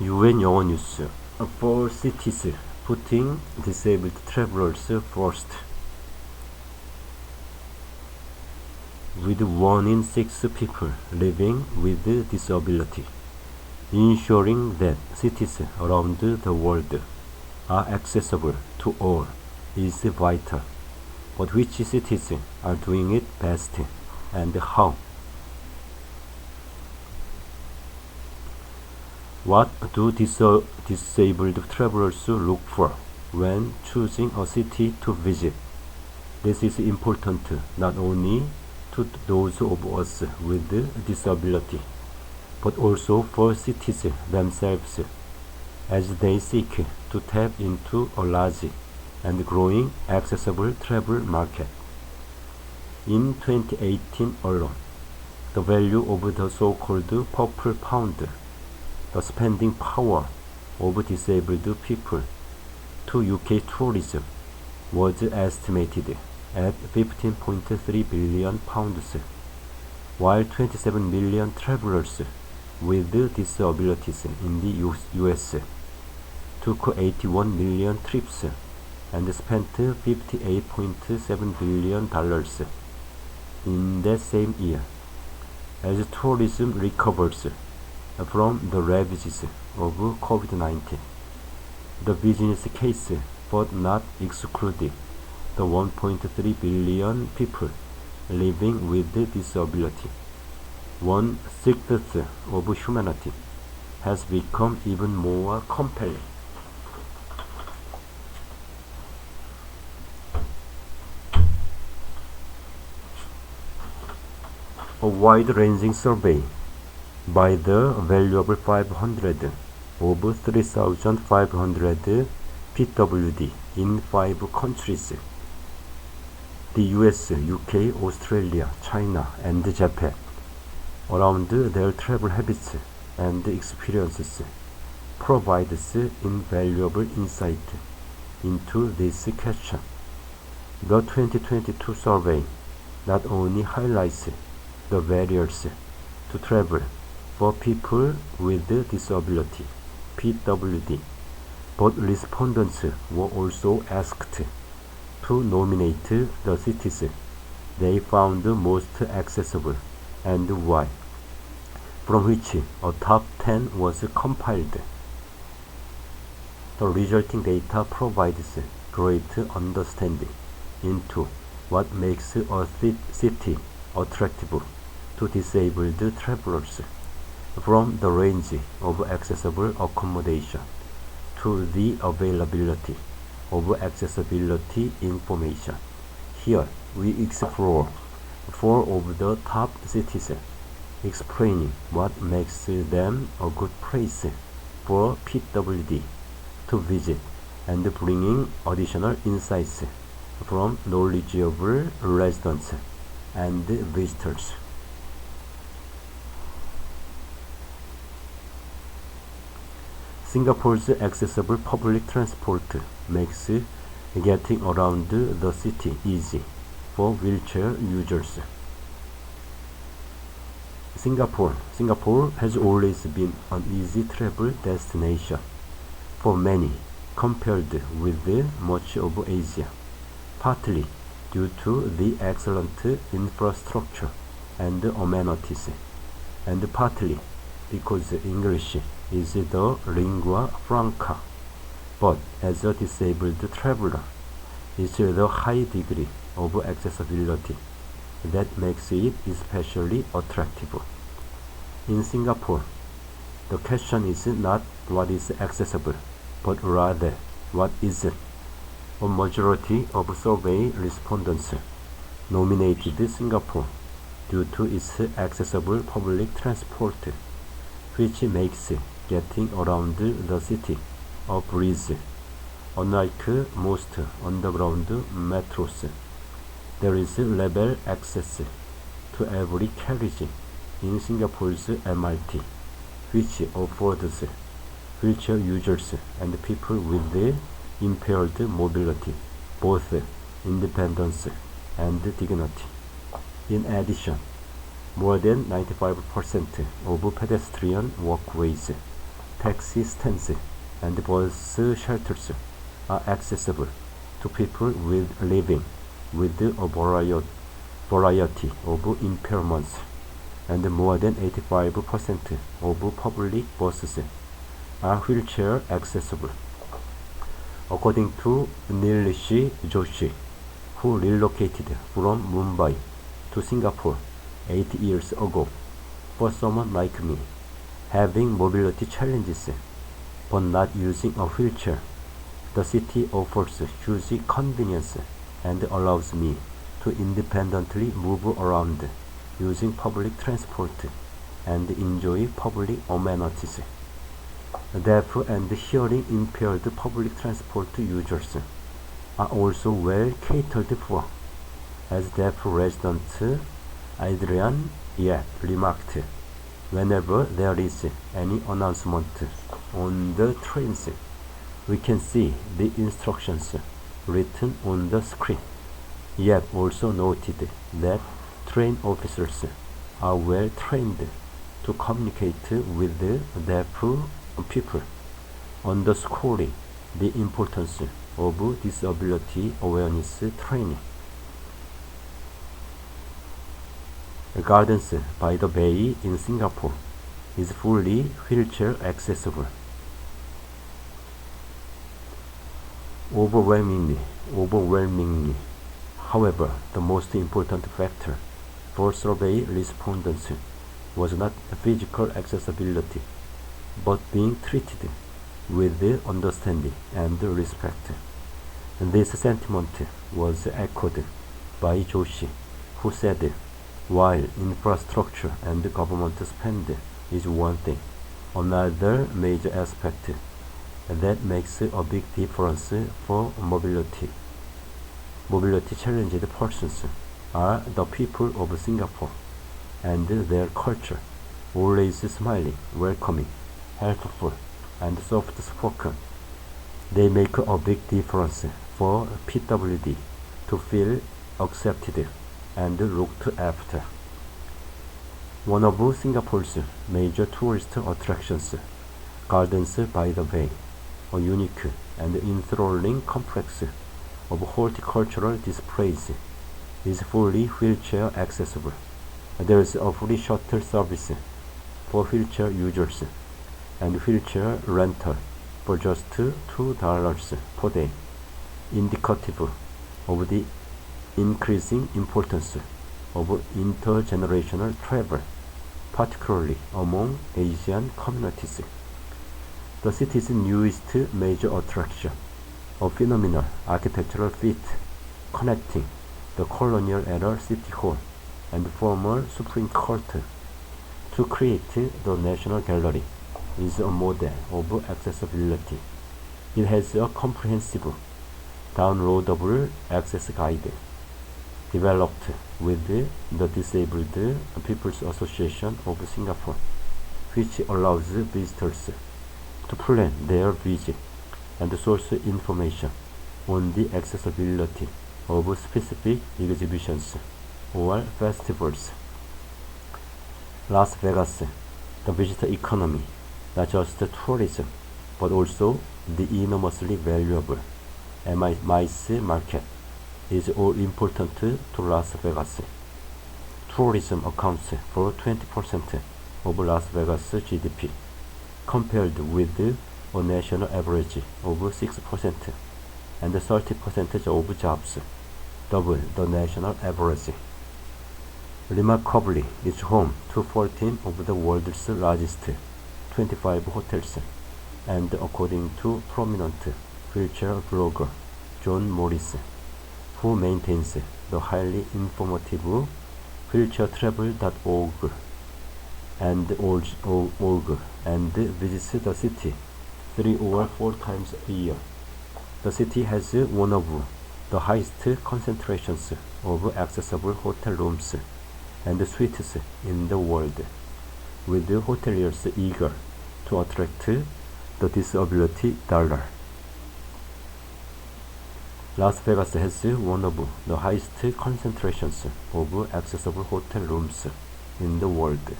UN 영어뉴스. For cities putting disabled travelers first. With 1 in 6 people living with disability, ensuring that cities around the world are accessible to all is vital. But which cities are doing it best and how? What do disabled travelers look for when choosing a city to visit? This is important not only to those of us with disability, but also for cities themselves, as they seek to tap into a large and growing accessible travel market. In 2018 alone, the value of the so-called purple pound, the spending power of disabled people to UK tourism, was estimated at 15.3 billion pounds, while 27 million travelers with disabilities in the US took 81 million trips and spent $58.7 billion in that same year. As tourism recovers from the ravages of COVID-19, the business case, but not excluding the 1.3 billion people living with disability, 1/6 of humanity, has become even more compelling. A wide-ranging survey by the valuable 500 of 3,500 PWD in 5 countries, the US, UK, Australia, China, and Japan, around their travel habits and experiences, provides invaluable insight into this question. The 2022 survey not only highlights the barriers to travel for people with disability, PWD, but respondents were also asked to nominate the cities they found most accessible and why, from which a top 10 was compiled. The resulting data provides great understanding into what makes a city attractive to disabled travelers, from the range of accessible accommodation to the availability of accessibility information. Here we explore 4 of the top cities, explaining what makes them a good place for PWD to visit and bringing additional insights from knowledgeable residents and visitors. Singapore's accessible public transport makes getting around the city easy for wheelchair users. Singapore has always been an easy travel destination for many compared with much of Asia, partly due to the excellent infrastructure and amenities, and partly because English is the lingua franca. But as a disabled traveler, it's the high degree of accessibility that makes it especially attractive. In Singapore, the question is not what is accessible, but rather what isn't. A majority of survey respondents nominated Singapore due to its accessible public transport, which makes getting around the city a breeze. Unlike most underground metros, there is level access to every carriage in Singapore's MRT, which affords wheelchair users and people with impaired mobility both independence and dignity. In addition, more than 95% of pedestrian walkways taxi stands, and bus shelters are accessible to people living with a variety of impairments, and more than 85% of public buses are wheelchair accessible. According to Nilesh Joshi, who relocated from Mumbai to Singapore 8 years ago, for someone like me, having mobility challenges but not using a wheelchair, the city offers huge convenience and allows me to independently move around using public transport and enjoy public amenities. Deaf and hearing impaired public transport users are also well catered for, as deaf resident Adrian Yap remarked. Whenever there is any announcement on the trains, we can see the instructions written on the screen. Yap also noted that train officers are well trained to communicate with the deaf people, underscoring the importance of disability awareness training. Gardens by the Bay in Singapore is fully wheelchair accessible. Overwhelmingly, however, the most important factor for survey respondents was not physical accessibility, but being treated with understanding and respect. This sentiment was echoed by Joshi, who said, while infrastructure and government spend is one thing, another major aspect that makes a big difference for mobility challenged persons are the people of Singapore and their culture, always smiling, welcoming, helpful, and soft-spoken. They make a big difference for PWD to feel accepted and looked after. One of Singapore's major tourist attractions, Gardens by the Bay, a unique and enthralling complex of horticultural displays, is fully wheelchair accessible. There is a free shuttle service for wheelchair users and wheelchair rental for just $2 per day, indicative of the increasing importance of intergenerational travel, particularly among Asian communities. The city's newest major attraction, a phenomenal architectural feat connecting the colonial-era City Hall and former Supreme Court to create the National Gallery, is a model of accessibility. It has a comprehensive, downloadable access guide developed with the Disabled People's Association of Singapore, which allows visitors to plan their visit and source information on the accessibility of specific exhibitions or festivals. Las Vegas, the visitor economy, not just tourism, but also the enormously valuable MICE market, is all important to Las Vegas. Tourism accounts for 20% of Las Vegas GDP, compared with a national average of 6% and 30% of jobs, double the national average. Remarkably, it's home to 14 of the world's largest 25 hotels, and according to prominent wheelchair blogger John Morris, who maintains the highly informative wheelchairtravel.org and visits the city 3 or 4 times a year. The city has one of the highest concentrations of accessible hotel rooms and suites in the world, with hoteliers eager to attract the disability dollar. Las Vegas has one of the highest concentrations of accessible hotel rooms in the world.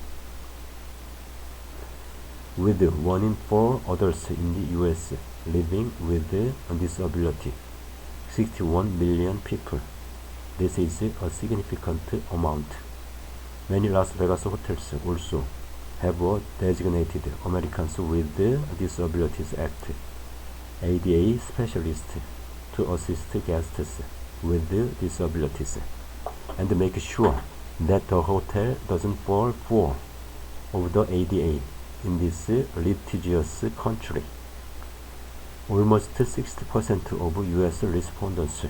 with 1 in 4 adults in the US living with a disability, 61 million people. This is a significant amount. Many Las Vegas hotels also have a designated Americans with Disabilities Act ADA specialist to assist guests with disabilities and make sure that the hotel doesn't fall foul of the ADA in this litigious country. Almost 60% of U.S. respondents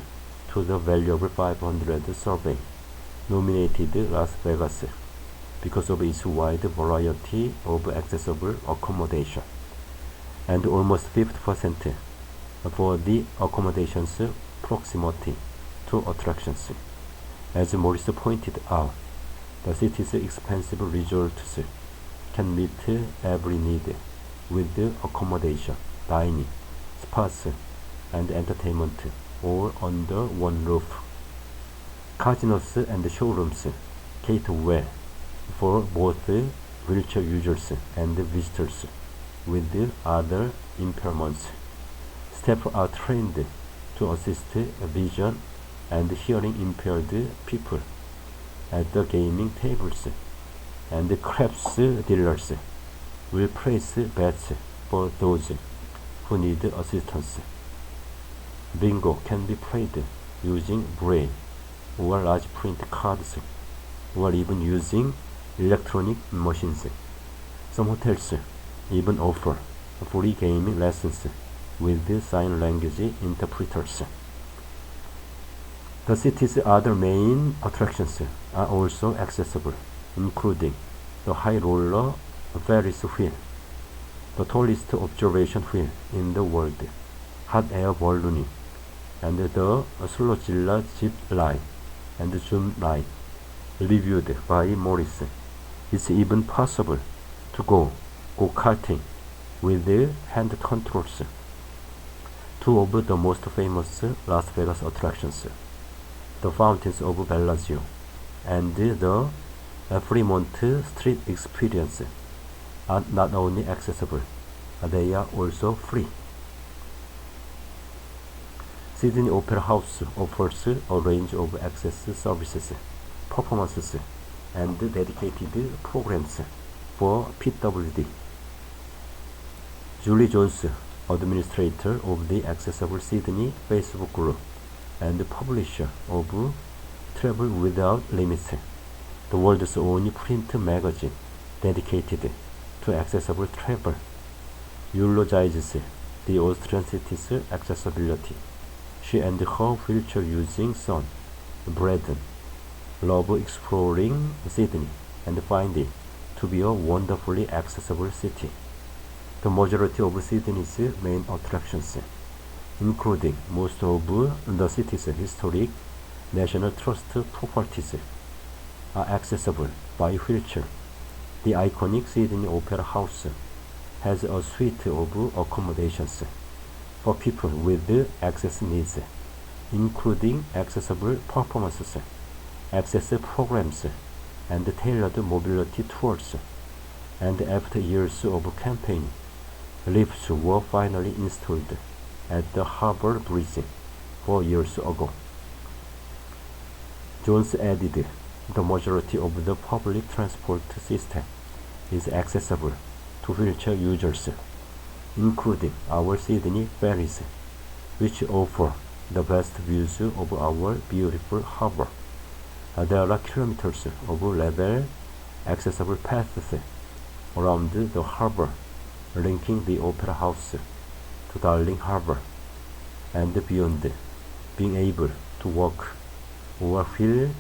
to the Valuable 500 survey nominated Las Vegas because of its wide variety of accessible accommodation, and almost 50% for the accommodation's proximity to attractions. As Morris pointed out, the city's expensive resorts can meet every need with accommodation, dining, spas, and entertainment all under one roof. Casinos and showrooms cater well for both wheelchair users and visitors with other impairments. Staff are trained to assist vision and hearing impaired people at the gaming tables, and craps dealers will place bets for those who need assistance. Bingo can be played using braille or large print cards, or even using electronic machines. Some hotels even offer free gaming lessons with sign language interpreters. The city's other main attractions are also accessible, including the High Roller Ferris wheel, the tallest observation wheel in the world, hot air ballooning, and the Slowzilla zip line and zoom line, reviewed by Morris. It's even possible to go-karting with hand controls. Two of the most famous Las Vegas attractions, the Fountains of Bellagio and the Fremont Street Experience, are not only accessible, they are also free. Sydney Opera House offers a range of access services, performances, and dedicated programs for PWD. Julie Jones, administrator of the Accessible Sydney Facebook group and publisher of Travel Without Limits, the world's only print magazine dedicated to accessible travel, eulogizes the Austrian city's accessibility. She and her wheelchair-using son, Braden, love exploring Sydney and find it to be a wonderfully accessible city. The majority of Sydney's main attractions, including most of the city's historic National Trust properties, are accessible by wheelchair. The iconic Sydney Opera House has a suite of accommodations for people with access needs, including accessible performances, access programs, and tailored mobility tours. And after years of campaigning, lifts were finally installed at the Harbour Bridge 4 years ago. Jones added, the majority of the public transport system is accessible to wheelchair users, including our Sydney ferries, which offer the best views of our beautiful harbour. There are kilometers of level accessible paths around the harbour, linking the Opera House to Darling Harbour and beyond. Being able to walk or wheel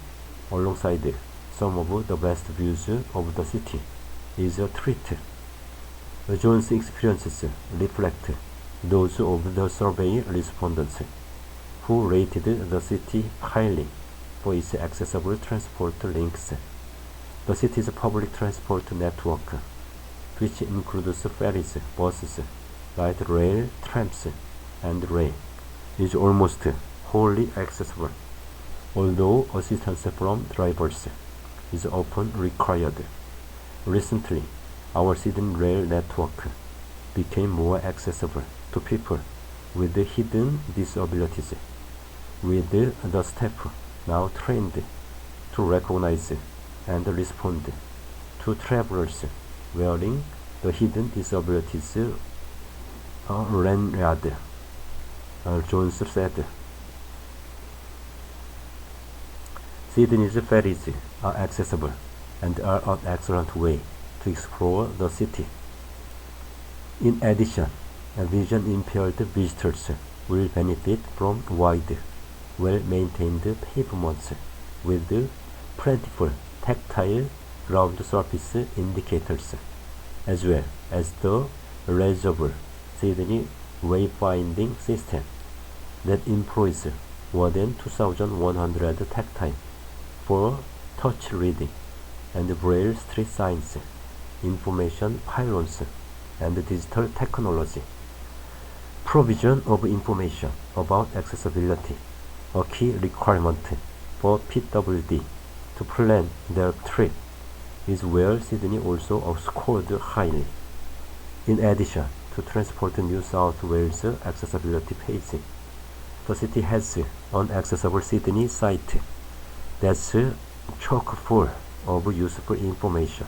alongside some of the best views of the city is a treat. Jones' experiences reflect those of the survey respondents, who rated the city highly for its accessible transport links. The city's public transport network, which includes ferries, buses, light rail, trams, and rail, is almost wholly accessible, although assistance from drivers is often required. Recently, our Sydney rail network became more accessible to people with hidden disabilities, with the staff now trained to recognize and respond to travelers wearing the hidden disabilities lanyard, Jones said. Sydney's ferries are accessible and are an excellent way to explore the city. In addition, vision-impaired visitors will benefit from wide, well-maintained pavements with plentiful tactile ground surface indicators, as well as the reusable Sydney wayfinding system that employs more than 2,100 tactile for touch reading and braille street signs, information pylons, and digital technology. Provision of information about accessibility, a key requirement for PWD to plan their trip, is where Sydney also scored highly. In addition to Transport New South Wales accessibility page, the city has an accessible Sydney site that's chock full of useful information,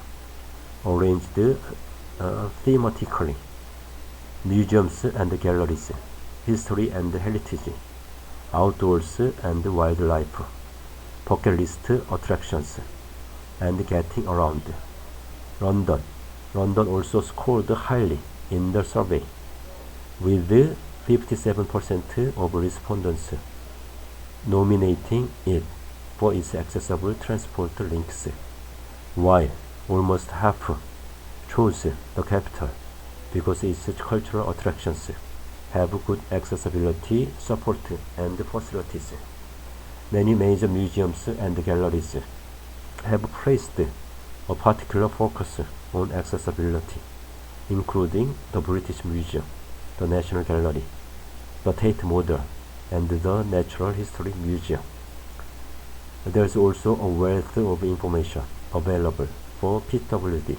arranged thematically. Museums and galleries, history and heritage, outdoors and wildlife, bucket list attractions, and getting around. London also scored highly in the survey, with 57% of respondents nominating it for its accessible transport links, while almost half chose the capital because its cultural attractions have good accessibility support and facilities. Many major museums and galleries have placed a particular focus on accessibility, including the British Museum, the National Gallery, the Tate Modern, and the Natural History Museum. There is also a wealth of information available for PWD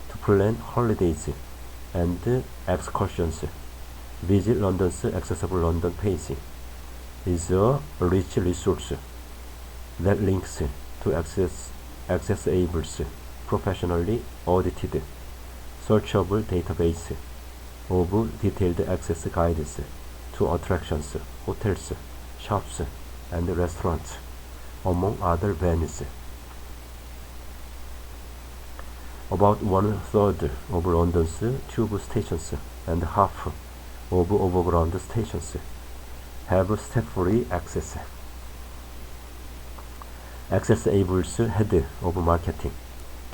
to plan holidays and excursions. Visit London's Accessible London page is a rich resource that links to accessibles professionally audited, searchable database of detailed access guides to attractions, hotels, shops, and restaurants, among other venues. About 1/3 of London's tube stations and half of overground stations have step-free access. Accessables head of marketing,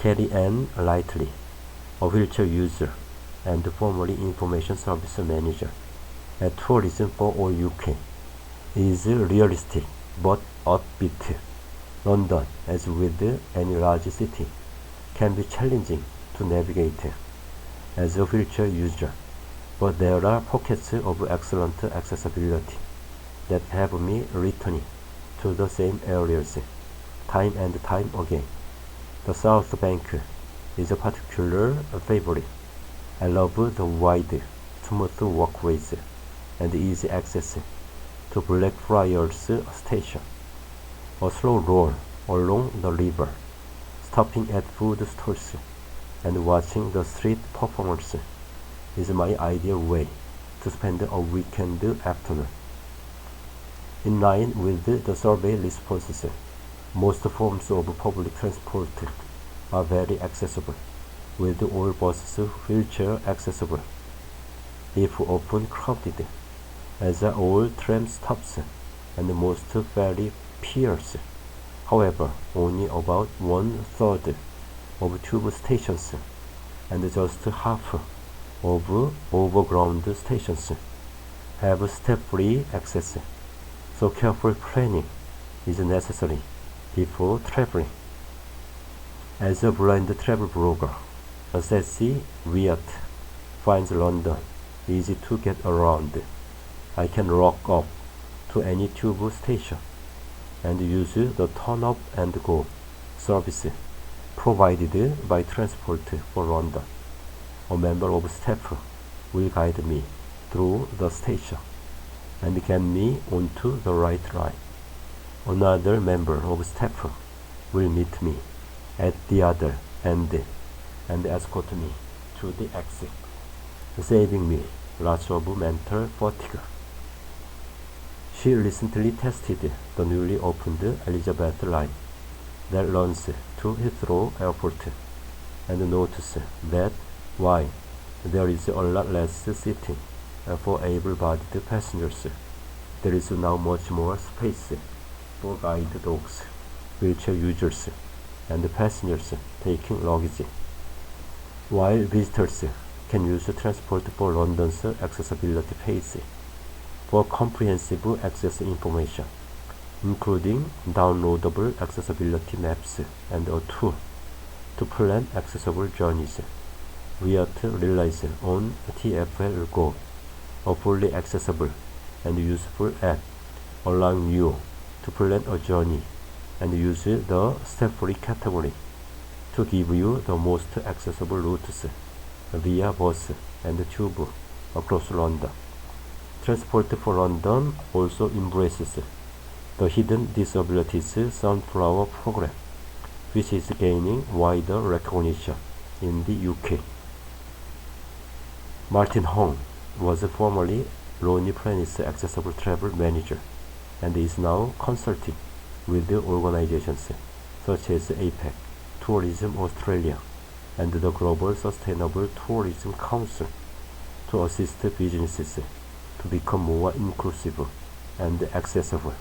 Carrie Ann Lightley, a wheelchair user and formerly information service manager at Tourism for All UK, is realistic but upbeat. London, as with any large city, can be challenging to navigate as a wheelchair user, but there are pockets of excellent accessibility that have me returning to the same areas time and time again. The South Bank is a particular favorite. I love the wide, smooth walkways and easy access to Blackfriars Station. A slow roll along the river, stopping at food stalls and watching the street performers is my ideal way to spend a weekend afternoon. In line with the survey responses, most forms of public transport are very accessible, with all buses wheelchair accessible, if often crowded, as are all tram stops and most ferry piers. However, only about 1/3 of tube stations and just half of overground stations have step-free access, so careful planning is necessary before traveling. As a blind travel blogger, Ceci Wyatt finds London easy to get around. I can rock up to any tube station and use the turn up and go service provided by Transport for London. A member of staff will guide me through the station and get me onto the right line. Another member of staff will meet me at the other end and escort me to the exit, saving me lots of mental fatigue. She recently tested the newly opened Elizabeth line that runs to Heathrow Airport and noticed that while there is a lot less seating for able-bodied passengers, there is now much more space for guide dogs, wheelchair users, and passengers taking luggage. While visitors can use transport for London's accessibility page for comprehensive access information, including downloadable accessibility maps and a tool to plan accessible journeys. Wyatt relies on TfL Go, a fully accessible and useful app allowing you to plan a journey and use the step-free category to give you the most accessible routes via bus and tube across London. Transport for London also embraces the Hidden Disabilities Sunflower Program, which is gaining wider recognition in the UK. Martin Hong was formerly Ronnie Planet's accessible travel manager and is now consulting with organizations such as APEC, Tourism Australia, and the Global Sustainable Tourism Council to assist businesses to become more inclusive and accessible.